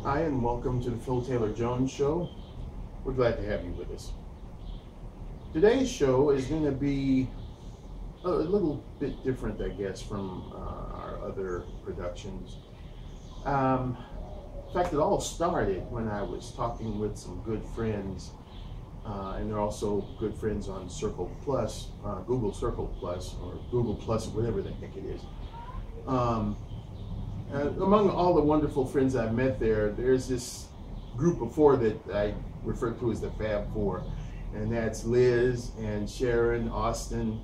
Hi, and welcome to the Phil Taylor Jones Show. We're glad to have you with us. Today's show is going to be a little bit different, I guess, from our other productions. In fact, it all started when I was talking with some good friends, and they're also good friends on Circle Plus, Google Circle Plus, or Google Plus, whatever the heck it is. Among all the wonderful friends I've met there, there's this group of four that I refer to as the Fab Four, and that's Liz and Sharon, Austin,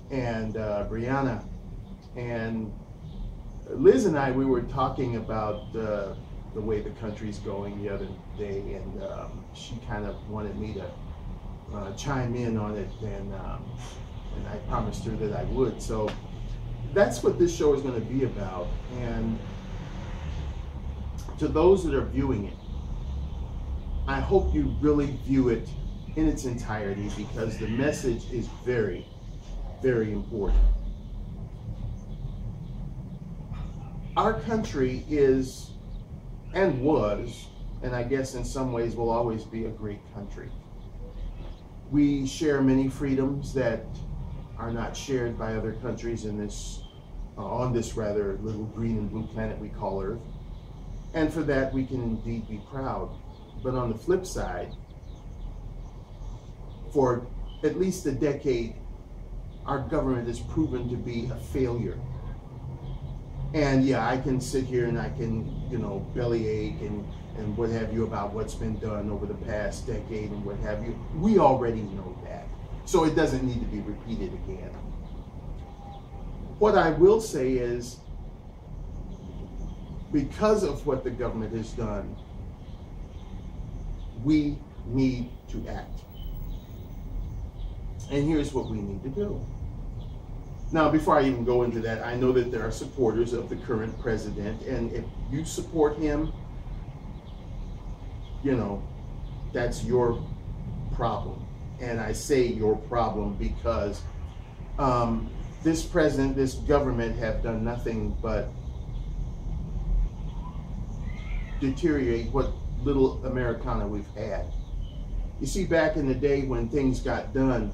and Brianna. And Liz and I, we were talking about the way the country's going the other day, and she kind of wanted me to chime in on it, and I promised her that I would. So that's what this show is going to be about. And to those that are viewing it, I hope you really view it in its entirety, because the message is very, very important. Our country is, and was, and I guess in some ways will always be, a great country. We share many freedoms that are not shared by other countries in this, on this rather little green and blue planet we call Earth. And for that we can indeed be proud. But on the flip side, for at least a decade, our government has proven to be a failure. And yeah, I can sit here and I can, bellyache and what have you about what's been done over the past decade and what have you. We already know that. So it doesn't need to be repeated again. What I will say is, because of what the government has done, we need to act. And here's what we need to do. Now, before I even go into that, I know that there are supporters of the current president, and if you support him, that's your problem. And I say your problem because this president, this government have done nothing but deteriorate what little Americana we've had. You see, back in the day when things got done,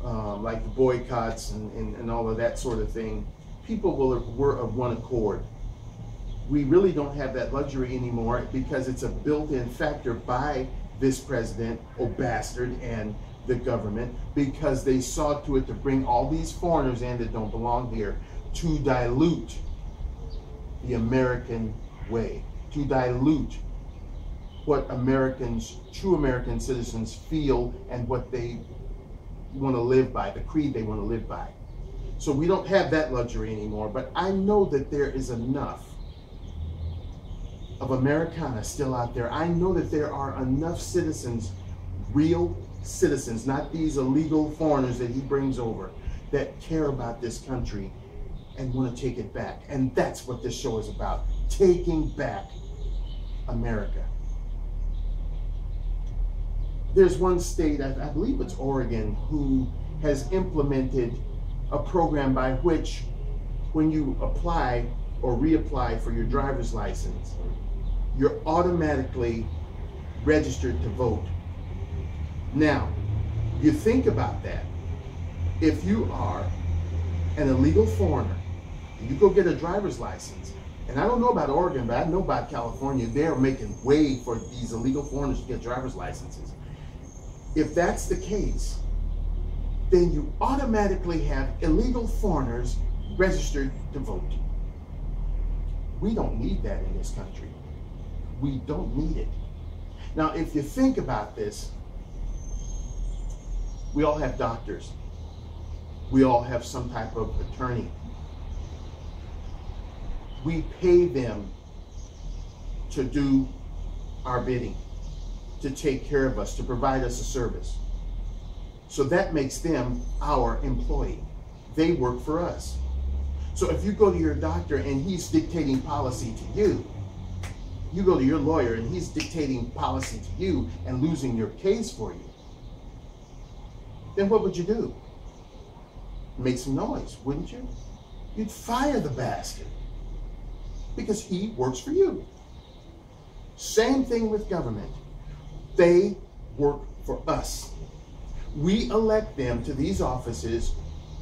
like the boycotts and all of that sort of thing, people were of one accord. We really don't have that luxury anymore, because it's a built-in factor by this president, bastard, and the government, because they saw to it to bring all these foreigners in that don't belong here, to dilute the American way, to dilute what Americans, true American citizens, feel and what they want to live by, the creed they want to live by. So we don't have that luxury anymore, but I know that there is enough of Americana still out there. I know that there are enough citizens, real citizens, not these illegal foreigners that he brings over, that care about this country and want to take it back. And that's what this show is about, taking back America. There's one state, I believe it's Oregon, who has implemented a program by which, when you apply or reapply for your driver's license, you're automatically registered to vote. Now, you think about that. If you are an illegal foreigner, and you go get a driver's license, and I don't know about Oregon, but I know about California, they're making way for these illegal foreigners to get driver's licenses. If that's the case, then you automatically have illegal foreigners registered to vote. We don't need that in this country. We don't need it. Now, if you think about this, we all have doctors. We all have some type of attorney. We pay them to do our bidding, to take care of us, to provide us a service. So that makes them our employee. They work for us. So if you go to your doctor and he's dictating policy to you, you go to your lawyer and he's dictating policy to you and losing your case for you, then what would you do? Make some noise, wouldn't you? You'd fire the bastard, because he works for you. Same thing with government. They work for us. We elect them to these offices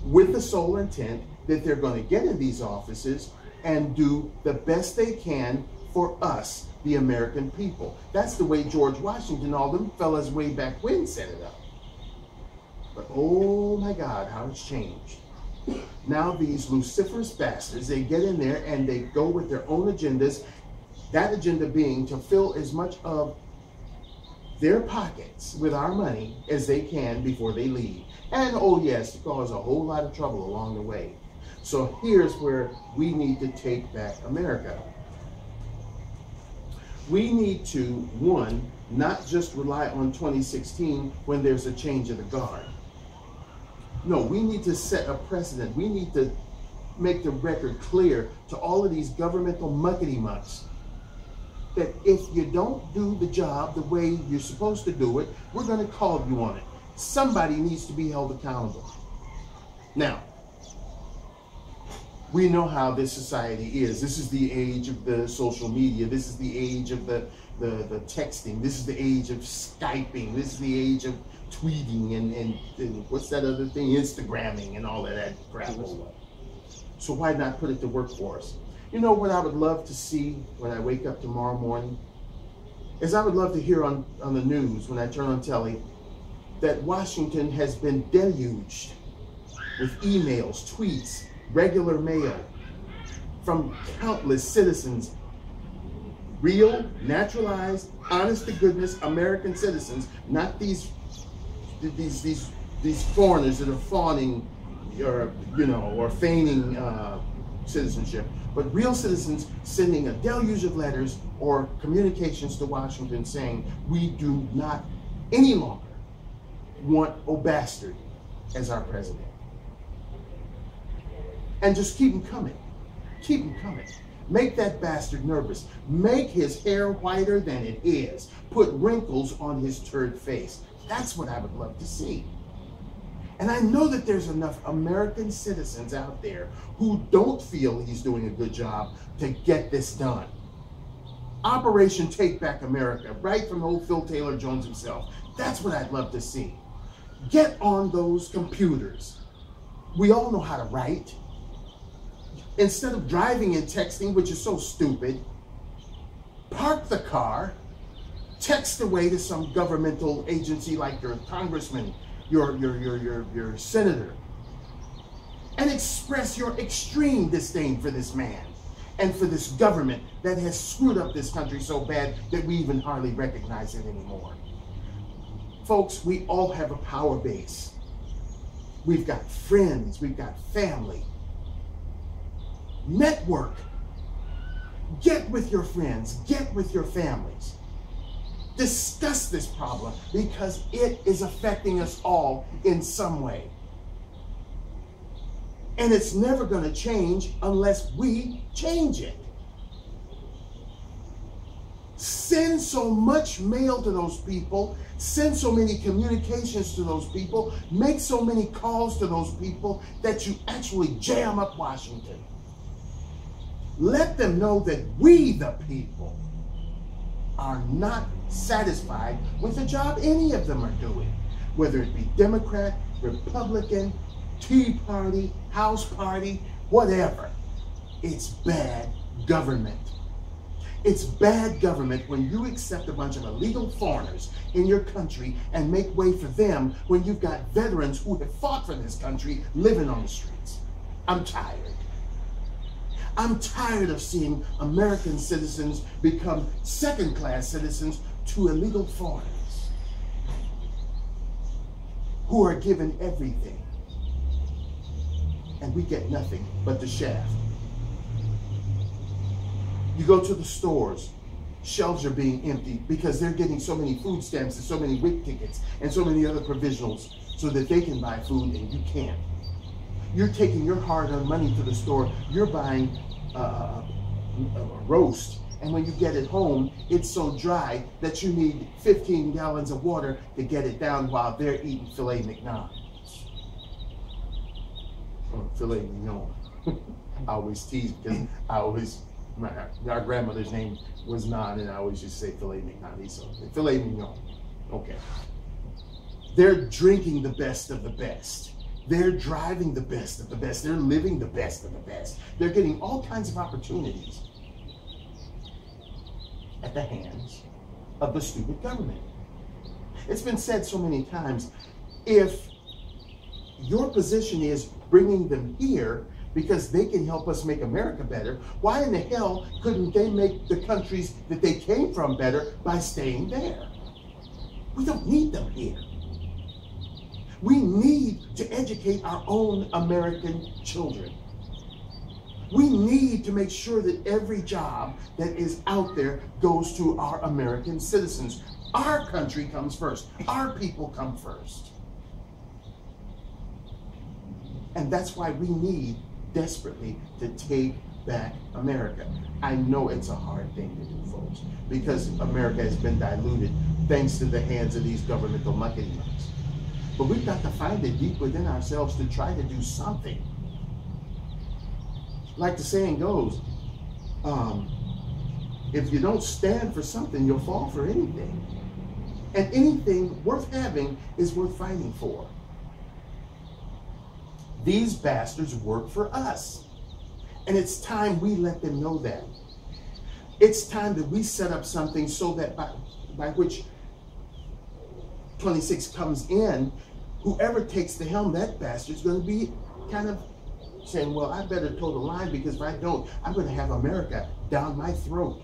with the sole intent that they're going to get in these offices and do the best they can for us, the American people. That's the way George Washington, all them fellas way back when set it up. But oh my God, how it's changed. Now these luciferous bastards, they get in there and they go with their own agendas, that agenda being to fill as much of their pockets with our money as they can before they leave. And oh yes, to cause a whole lot of trouble along the way. So here's where we need to take back America. We need to, one, not just rely on 2016 when there's a change of the guard. No, we need to set a precedent. We need to make the record clear to all of these governmental muckety-mucks that if you don't do the job the way you're supposed to do it, we're going to call you on it. Somebody needs to be held accountable. Now, we know how this society is. This is the age of the social media. This is the age of the texting. This is the age of Skyping. This is the age of tweeting and what's that other thing? Instagramming and all of that crap. So why not put it to work for us? You know what I would love to see when I wake up tomorrow morning? Is I would love to hear on the news when I turn on telly that Washington has been deluged with emails, tweets, regular mail from countless citizens, real, naturalized, honest to goodness American citizens, not these foreigners that are fawning or feigning citizenship, but real citizens sending a deluge of letters or communications to Washington saying, we do not any longer want O'Bastard as our president. And just keep him coming. Keep him coming. Make that bastard nervous. Make his hair whiter than it is. Put wrinkles on his turd face. That's what I would love to see. And I know that there's enough American citizens out there who don't feel he's doing a good job to get this done. Operation Take Back America, right from old Phil Taylor Jones himself. That's what I'd love to see. Get on those computers. We all know how to write. Instead of driving and texting, which is so stupid, park the car, text away to some governmental agency like your congressman, your senator, and express your extreme disdain for this man and for this government that has screwed up this country so bad that we even hardly recognize it anymore. Folks, we all have a power base. We've got friends, we've got family. Network. Get with your friends, get with your families. Discuss this problem because it is affecting us all in some way. And it's never going to change unless we change it. Send so much mail to those people, send so many communications to those people, make so many calls to those people that you actually jam up Washington. Let them know that we, the people, are not satisfied with the job any of them are doing, whether it be Democrat, Republican, Tea Party, House Party, whatever. It's bad government. It's bad government when you accept a bunch of illegal foreigners in your country and make way for them when you've got veterans who have fought for this country living on the streets. I'm tired. I'm tired of seeing American citizens become second-class citizens to illegal foreigners who are given everything. And we get nothing but the shaft. You go to the stores, shelves are being emptied because they're getting so many food stamps and so many WIC tickets and so many other provisionals so that they can buy food and you can't. You're taking your hard-earned money to the store, you're buying a roast, and when you get it home, it's so dry that you need 15 gallons of water to get it down while they're eating filet mignon. Or filet mignon. I always tease because I always Our grandmother's name was Non, and I always used to say filet mignon. So filet mignon. Okay. They're drinking the best of the best. They're driving the best of the best. They're living the best of the best. They're getting all kinds of opportunities at the hands of the stupid government. It's been said so many times, if your position is bringing them here because they can help us make America better, why in the hell couldn't they make the countries that they came from better by staying there? We don't need them here. We need to educate our own American children. We need to make sure that every job that is out there goes to our American citizens. Our country comes first. Our people come first. And that's why we need desperately to take back America. I know it's a hard thing to do, folks, because America has been diluted thanks to the hands of these governmental muckety-mucks. But we've got to find it deep within ourselves to try to do something. Like the saying goes, if you don't stand for something, you'll fall for anything. And anything worth having is worth fighting for. These bastards work for us. And it's time we let them know that. It's time that we set up something so that by which 26 comes in, whoever takes the helm, that bastard's going to be kind of saying, well, I better toe the line, because if I don't, I'm going to have America down my throat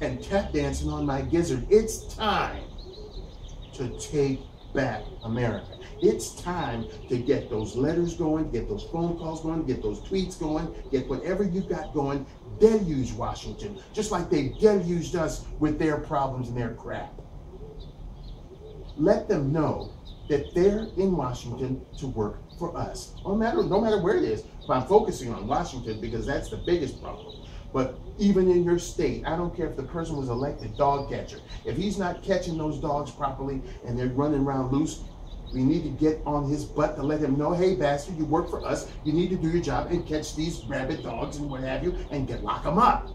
and tap dancing on my gizzard. It's time to take back America. It's time to get those letters going, get those phone calls going, get those tweets going, get whatever you've got going. Deluge Washington, just like they deluged us with their problems and their crap. Let them know that they're in Washington to work for us. No matter where it is, but I'm focusing on Washington because that's the biggest problem. But even in your state, I don't care if the person was elected dog catcher. If he's not catching those dogs properly and they're running around loose, we need to get on his butt to let him know, hey, bastard, you work for us. You need to do your job and catch these rabid dogs and what have you and lock them up.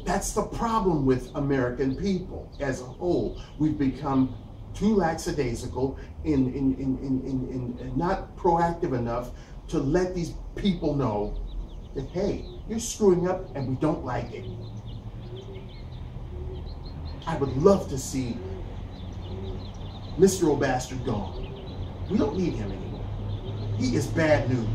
That's the problem with American people as a whole. We've become too lackadaisical in not proactive enough to let these people know that, hey, you're screwing up and we don't like it. I would love to see Mr. O'Bastard gone. We don't need him anymore. He is bad news.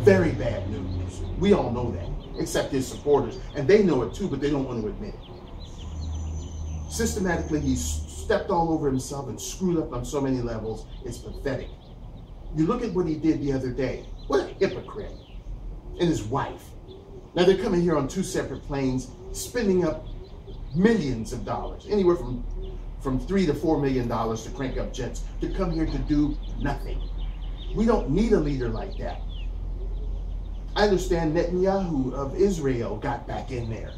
Very bad news. We all know that, except his supporters. And they know it too, but they don't want to admit it. Systematically, he's stepped all over himself and screwed up on so many levels. It's pathetic. You look at what he did the other day. What a hypocrite. And his wife. Now they're coming here on 2 separate planes, spending up millions of dollars, anywhere from $3 to $4 million to crank up jets, to come here to do nothing. We don't need a leader like that. I understand Netanyahu of Israel got back in there,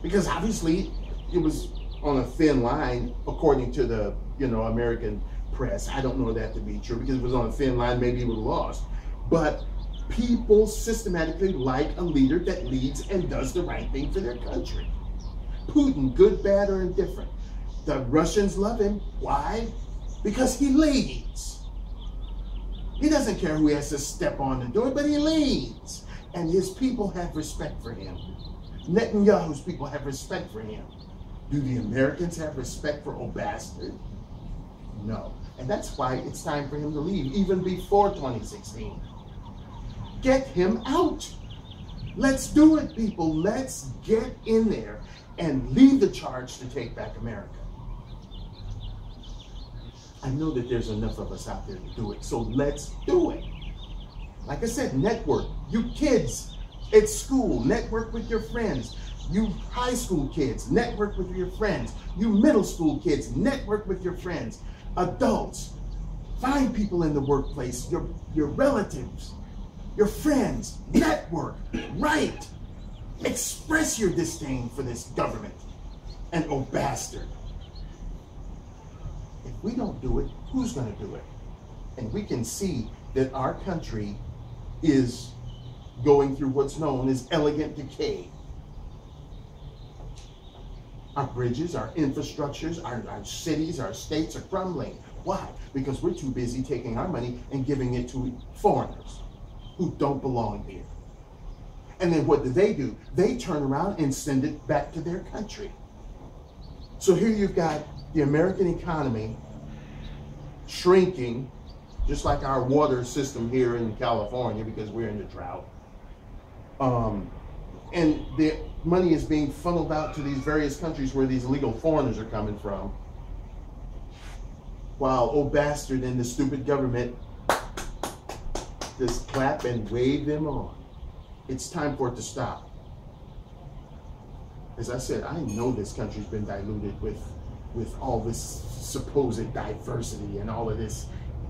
because obviously it was on a thin line, according to the American press. I don't know that to be true, because if it was on a thin line, maybe he would have lost. But people systematically like a leader that leads and does the right thing for their country. Putin, good, bad, or indifferent. The Russians love him. Why? Because he leads. He doesn't care who has to step on to do it, but he leads. And his people have respect for him. Netanyahu's people have respect for him. Do the Americans have respect for O'Bastard? No. And that's why it's time for him to leave, even before 2016. Get him out. Let's do it, people. Let's get in there and lead the charge to take back America. I know that there's enough of us out there to do it, so let's do it. Like I said, network. You kids at school, network with your friends. You high school kids, network with your friends. You middle school kids, network with your friends. Adults, find people in the workplace, your relatives, your friends, network, write. Express your disdain for this government and O'Bastard. If we don't do it, who's going to do it? And we can see that our country is going through what's known as elegant decay. Our bridges, our infrastructures, our cities, our states are crumbling. Why? Because we're too busy taking our money and giving it to foreigners who don't belong here. And then what do? They turn around and send it back to their country. So here you've got the American economy shrinking, just like our water system here in California, because we're in the drought. And the money is being funneled out to these various countries where these illegal foreigners are coming from, while old bastard and the stupid government just clap and wave them on. It's time for it to stop. As I said, I know this country's been diluted with all this supposed diversity and all of this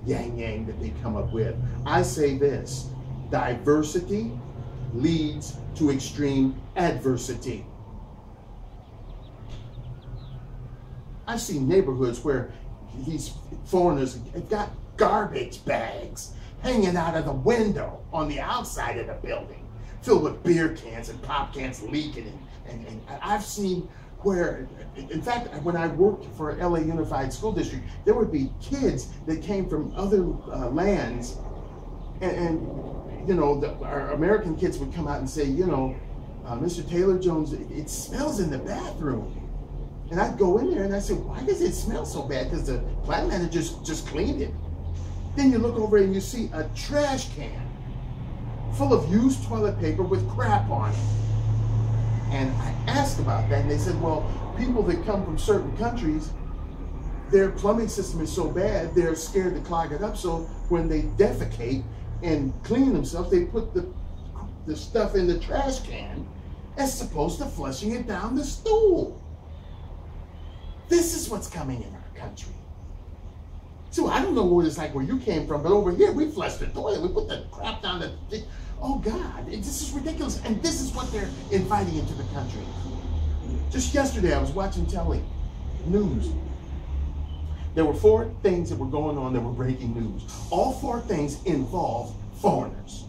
yang that they come up with. I say this: diversity leads to extreme adversity. I've seen neighborhoods where these foreigners have got garbage bags hanging out of the window on the outside of the building, filled with beer cans and pop cans leaking. And I've seen where, in fact, when I worked for LA Unified School District, there would be kids that came from other lands, and you know, our American kids would come out and say, you know, Mr. Taylor Jones, it smells in the bathroom. And I'd go in there and I said, why does it smell so bad? Because the plant manager just cleaned it. Then you look over and you see a trash can full of used toilet paper with crap on it. And I asked about that, and they said, well, people that come from certain countries, their plumbing system is so bad, they're scared to clog it up, so when they defecate and clean themselves, they put the stuff in the trash can as opposed to flushing it down the stool. This is what's coming in our country. So I don't know what it's like where you came from, but over here, we flush the toilet, we put the crap down the... Oh God, this is ridiculous. And this is what they're inviting into the country. Just yesterday, I was watching news. There were 4 things that were going on that were breaking news. All 4 things involve foreigners.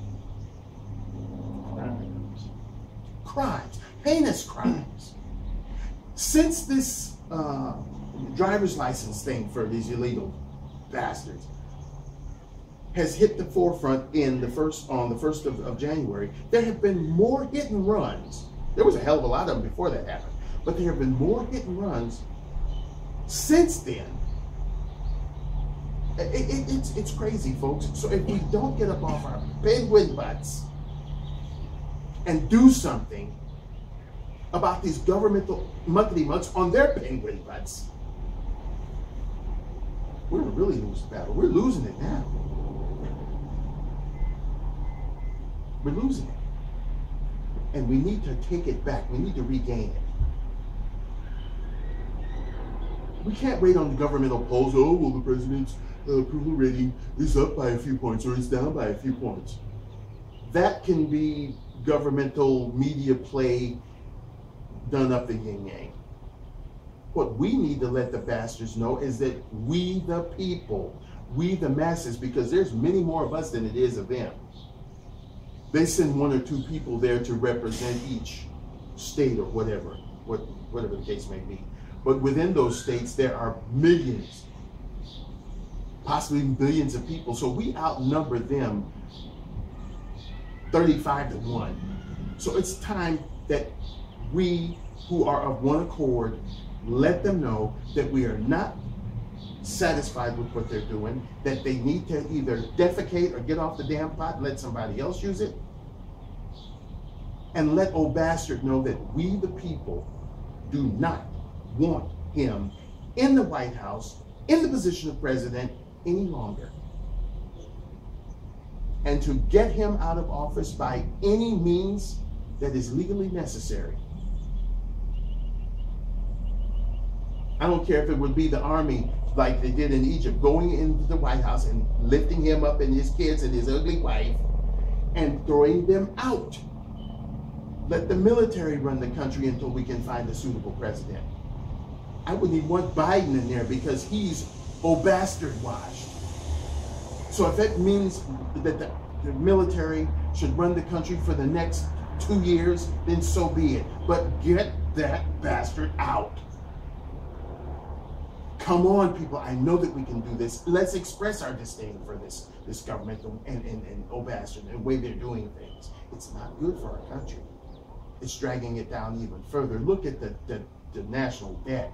Crimes, heinous crimes. Since this driver's license thing for these illegal bastards has hit the forefront on the 1st of January, there have been more hit and runs. There was a hell of a lot of them before that happened, but there have been more hit and runs since then. It's crazy, folks. So if we don't get up off our penguin butts and do something about these governmental muckety mucks on their penguin butts, we're going to really lose the battle. We're losing it now. We're losing it. And we need to take it back. We need to regain it. We can't wait on the governmental polls. Oh, well, the president's approval rating is up by a few points or it's down by a few points. That can be governmental media play done up the yin-yang. What we need to let the bastards know is that we the people, we the masses, because there's many more of us than it is of them. They send 1 or 2 people there to represent each state or whatever the case may be. But within those states, there are millions, possibly billions of people. So we outnumber them 35 to 1. So it's time that we who are of one accord let them know that we are not satisfied with what they're doing, that they need to either defecate or get off the damn pot and let somebody else use it. And let old bastard know that we the people do not want him in the White House, in the position of president any longer. And to get him out of office by any means that is legally necessary. I don't care if it would be the army like they did in Egypt, going into the White House and lifting him up and his kids and his ugly wife and throwing them out. Let the military run the country until we can find a suitable president. I wouldn't even want Biden in there because he's old bastard washed. So if that means that the military should run the country for the next 2 years, then so be it. But get that bastard out. Come on, people. I know that we can do this. Let's express our disdain for this government and old bastard and the way they're doing things. It's not good for our country. It's dragging it down even further. Look at the national debt.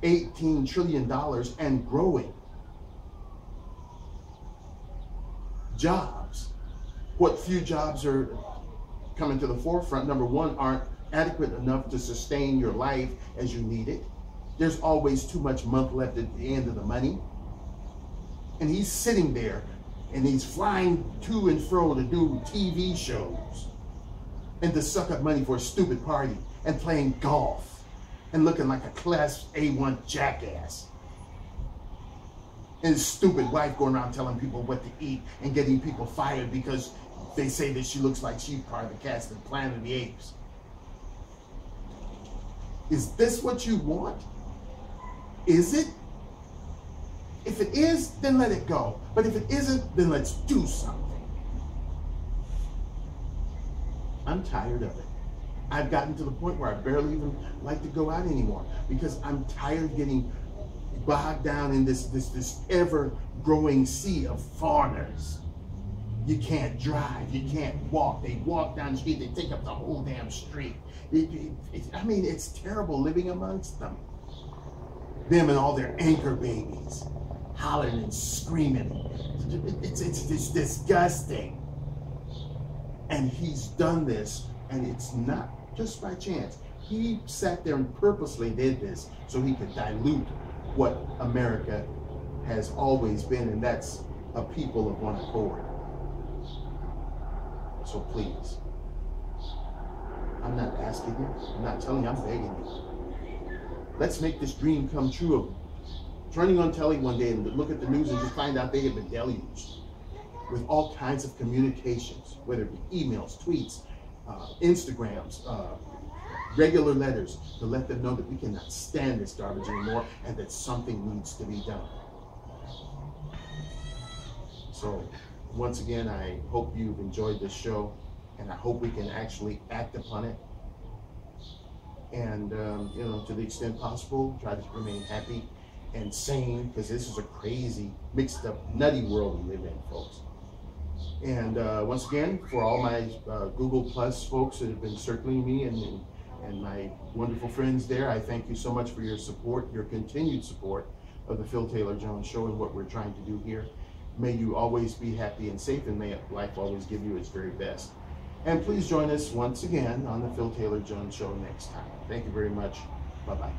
$18 trillion and growing. Jobs. What few jobs are coming to the forefront, number one, aren't adequate enough to sustain your life as you need it. There's always too much month left at the end of the money. And he's sitting there and he's flying to and fro to do TV shows and to suck up money for a stupid party and playing golf and looking like a class A1 jackass. And his stupid wife going around telling people what to eat and getting people fired because they say that she looks like she's part of the cast of Planet of the Apes. Is this what you want? Is it? If it is, then let it go. But if it isn't, then let's do something. I'm tired of it. I've gotten to the point where I barely even like to go out anymore because I'm tired of getting bogged down in this ever-growing sea of foreigners. You can't drive, you can't walk. They walk down the street, they take up the whole damn street. I mean, it's terrible living amongst them. Them and all their anchor babies, hollering and screaming. It's disgusting. And he's done this, and it's not just by chance. He sat there and purposely did this so he could dilute what America has always been, and that's a people of one accord. So please, I'm not asking you, I'm not telling you, I'm begging you. Let's make this dream come true of turning on telly one day and look at the news and just find out they have been deluged with all kinds of communications, whether it be emails, tweets, Instagrams, regular letters, to let them know that we cannot stand this garbage anymore and that something needs to be done. So once again, I hope you've enjoyed this show, and I hope we can actually act upon it. And, you know, to the extent possible, try to remain happy and sane, because this is a crazy, mixed up, nutty world we live in, folks. And once again, for all my Google Plus folks that have been circling me and my wonderful friends there, I thank you so much for your support, your continued support of the Phil Taylor Jones Show and what we're trying to do here. May you always be happy and safe, and may life always give you its very best. And please join us once again on the Phil Taylor Jones Show next time. Thank you very much. Bye-bye.